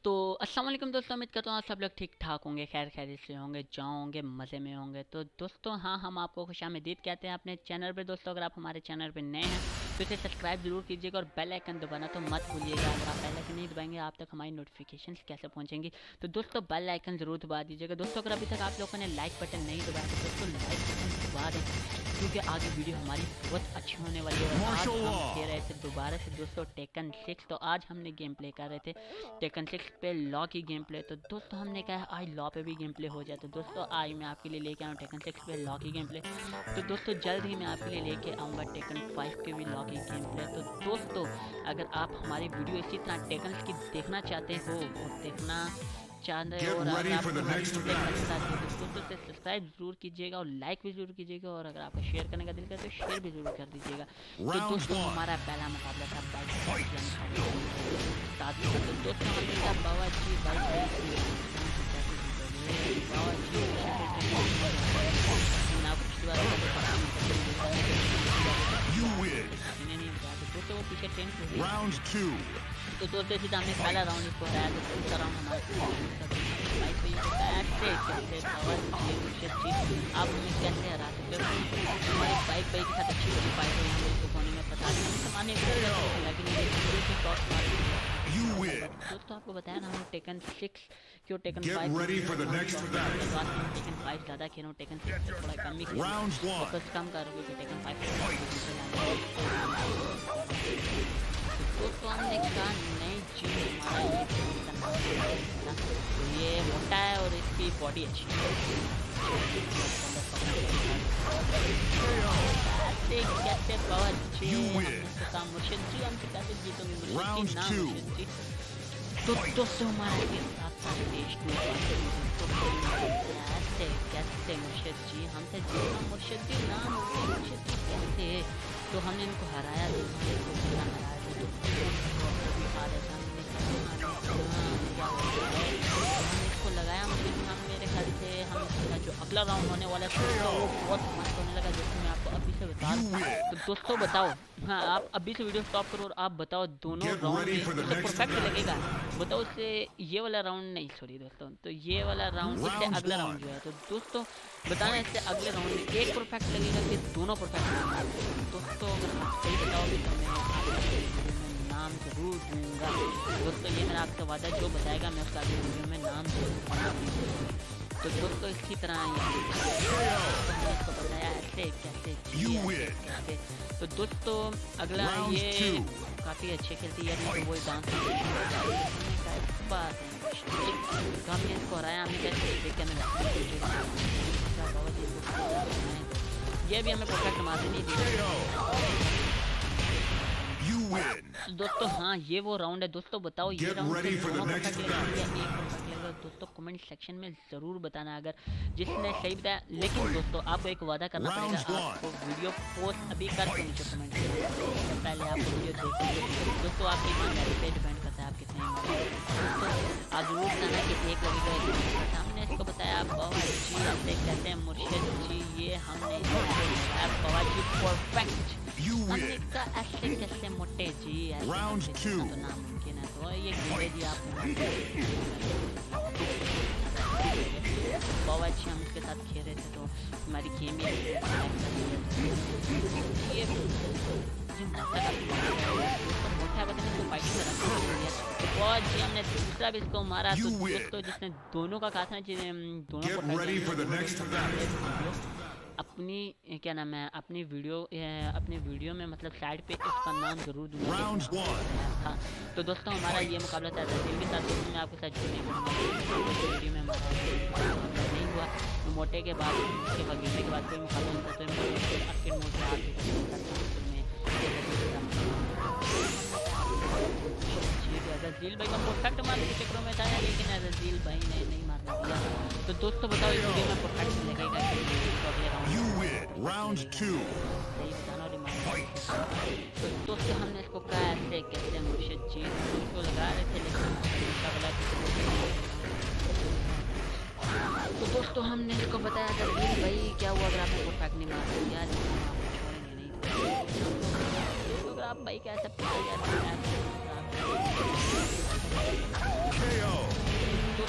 तो अस्सलाम वालेकुम दोस्तों, उम्मीद करता हूँ आप सब लोग ठीक ठाक होंगे, खैर खैरियत से होंगे, जहाँ होंगे मज़े में होंगे। तो दोस्तों हाँ, हम आपको खुशामदीद कहते हैं अपने चैनल पे। दोस्तों अगर आप हमारे चैनल पे नए हैं तो इसे सब्सक्राइब ज़रूर कीजिएगा और बेल आइकन दबाना तो मत भूलिएगा। अगर आप बेल आइकन नहीं दबाएंगे आप तक हमारी नोटिफिकेशंस कैसे पहुँचेंगी। तो दोस्तों बेल आइकन ज़रूर दबा दीजिएगा। दोस्तों अगर अभी तक आप लोगों ने लाइक बटन नहीं दबाया तो दोस्तों लाइक बटन दबा दें, क्योंकि आगे वीडियो हमारी बहुत अच्छी होने वाली है। और आज हम खेल रहे थे दोबारा से दोस्तों टेकन 6। तो आज हमने गेम प्ले कर रहे थे टेकन 6 पे लॉ की गेम प्ले। तो दोस्तों हमने कहा आज लॉ पे भी गेम प्ले हो जाए। तो दोस्तों आज मैं आपके लिए लेके आऊँ टेकन 6 पे लॉ की गेम प्ले। तो दोस्तों जल्द ही मैं आपके लिए लेके आऊँगा टेकन 5 के भी लॉ की गेम प्ले। तो दोस्तों अगर आप हमारी वीडियो इसी तरह टेकन की देखना चाहते हो और देखना चाहते हो और अगर आपको हमारी वीडियो पसंद आती है तो दोस्तों से सब्सक्राइब जरूर कीजिएगा और लाइक भी जरूर कीजिएगा। और अगर आपको शेयर करने का दिल करे तो शेयर भी जरूर कर दीजिएगा। तो दोस्तों हमारा पहला मुकाबला था बाइक साथ में। तो दोस्तों हमने कहा बाबा जी दोस्तों वो पीछे टेंट। तो दोस्तों इसी हमने पहला राउंड इसको हराया। तो दूसरा राउंड हमारे बाइक पे कैसे आप हमें कैसे हरा सकते हो। हमारे बाइक के साथ अच्छी बड़ी फाइट हुई, हमें इसको कोने में पता नहीं लेकिन दोस्तों आपको बताया ना हम टेकन 6 क्यों टेकन 5 टेकन 5 ज़्यादा खेल रहा हूँ। टेकन 6 से थोड़ा कम ही फोकस कम कर क्योंकि टेकन 5 दोस्तों हमने कहा नहीं चीज तो ये मोटा है और इसकी बॉडी अच्छी है। कैसे पावर मुर्शिद जी हमसे कैसे जीतोगे मुर्शिद जी। तो दोस्तों हमारा ये कैसे मुर्शिद जी हमसे जीतना मुर्शिद जी ना मुर्शिद जी कैसे। तो हमने इनको हराया इसको लगाया मुझे हम मेरे ख्याल से हम जो अगला राउंड होने वाला है तो बहुत मस्त होने लगा जैसे मैं आपको अभी से बता दूँ। तो दोस्तों बताओ हाँ आप अभी से वीडियो स्टॉप करो और आप बताओ दोनों राउंड परफेक्ट लगेगा। बताओ उससे ये वाला राउंड नहीं सॉरी दोस्तों तो ये वाला राउंड इससे अगला राउंड जो है तो दोस्तों बताना इससे अगले राउंड में एक परफेक्ट लगेगा कि दोनों परफेक्ट लगेगा। दोस्तों अगर आप सही बताओगे तो मैं नाम जरूर दूंगा। दोस्तों ये मेरा आपसे वादा जो बताएगा मैं उसका अगले वीडियो में नाम जरूर दूंगा। तो दोस्तों इसी तरह इसको बताया ऐसे कैसे। तो दोस्तों अगला ये काफ़ी अच्छे खेलती है तो वही डांस तो हमने इसको हराया। हमने कैसे देख ये भी हमें परफेक्ट मार नहीं दी। दोस्तों हाँ ये वो राउंड है। दोस्तों बताओ ये राउंड दोस्तों कमेंट सेक्शन में ज़रूर बताना अगर जिसने सही बताया। लेकिन दोस्तों आपको एक वादा करना पड़ेगा आपको वीडियो पोस्ट अभी करके नीचे कमेंट पहले आप वीडियो देखिए। दोस्तों आपकी ईमानदारी पे डिपेंड करता है आप कितने आप जरूर बताना कि एक लगेगा। हमने इसको बताया बाबा जी हमसे कहते हैं मुर्शिद जी ये हमने बाबा जी परफेक्ट हमने कहा ऐसे कैसे मोटे जी ऐसे तो नामुमकिन है। तो ये गिरे जी आप बाबा जी हम उसके साथ खेल रहे थे तो हमारी गेम ये मोटा बता तो फाइटिंग कर बहुत जी हमने दूसरा भी इसको मारा। तो दोस्तों जिसने दोनों का कहा था दोनों अपनी क्या नाम है अपनी वीडियो में मतलब साइड पे इसका नाम जरूर दूंगा था। तो दोस्तों हमारा ये मुकाबला था रजील के साथ। दोस्तों मैं आपके साथ वीडियो में नहीं हुआ तो मोटे के बाद उसके बाद गिरने के बाद कोई मुकाबला नहीं था तो रजील भाई का परफेक्ट मारने के चक्रों में था लेकिन रजील भाई ने नहीं मारना दिया। तो दोस्तों बताओ इस वीडियो में परफेक्ट लगेगा तो दोस्तों हमने इसको कहा ऐसे कैसे मुर्शिद जी उसको लगा रहे थे लेकिन तो दोस्तों हमने इसको बताया रजील भाई क्या हुआ अगर आपने परफेक्ट नहीं मारा दिया छोड़ेंगे नहीं। तो अगर आप भाई कह सकते हैं